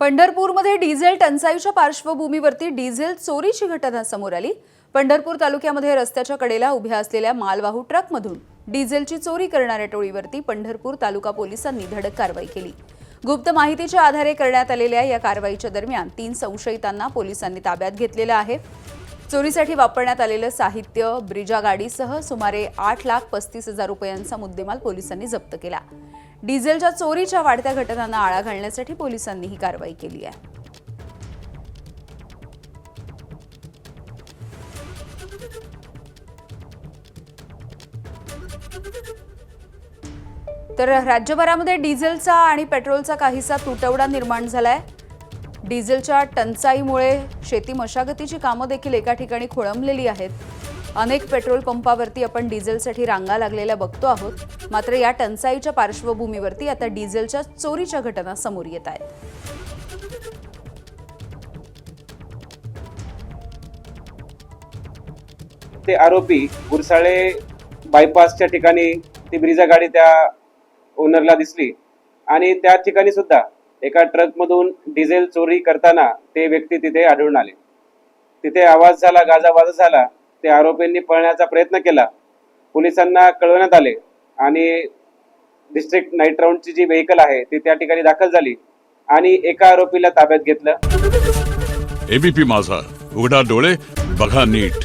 पंढरपूरमध्ये डिझेल टंचाईच्या पार्श्वभूमीवरती डिझेल चोरीची घटना समोर आली। पंढरपूर तालुक्यामध्ये रस्त्याच्या कडेला उभ्या असलेल्या मालवाहू ट्रकमधून डिझेलची चोरी करणाऱ्या टोळीवरती पंढरपूर तालुका पोलिसांनी धडक कारवाई केली। गुप्त माहितीच्या आधारे करण्यात आलेल्या या कारवाईच्या दरम्यान 3 संशयितांना पोलिसांनी ताब्यात घेतलेलं आहे। चोरीसाठी वापरण्यात आलेलं साहित्य, ब्रिजा गाडीसह सुमारे 8,35,000 रुपयांचा मुद्देमाल पोलिसांनी जप्त केला। डिझेलच्या चोरीच्या वाढत्या घटनांना आळा घालण्यासाठी पोलिसांनी ही कारवाई केली आहे। तर राज्यभरामध्ये डिझेलचा आणि पेट्रोलचा काहीसा तुटवडा निर्माण झालाय। डिझेलच्या टंचाईमुळे शेती मशागतीची कामं देखील एका ठिकाणी खोळंबलेली आहेत। अनेक पेट्रोल पंपावरती आपण डिझेलसाठी रांगा लागलेल्या बघतो आहोत। मात्र या टंचाईच्या पार्श्वभूमीवरती आता डिझेलच्या चोरीच्या घटना समोर येत आहेत। ते आरोपी गुरसाळे बायपासच्या ठिकाणी ती ब्रिजा गाडी त्या ओनरला दिसली आणि त्या ठिकाणी सुद्धा एका ट्रक मधून डिझेल चोरी करताना ते व्यक्ती तिथे आढळून आले। तिथे आवाज झाला, गाजावाजा झाला। ते आरोपींनी पळण्याचा प्रयत्न केला। पोलिसांना कळवण्यात आले आणि डिस्ट्रिक्ट नाईट राऊंडची जी व्हेकल आहे ती त्या ठिकाणी दाखल झाली आणि एका आरोपीला ताब्यात घेतलं। एबीपी माझा, उघडा डोळे बघा नीट।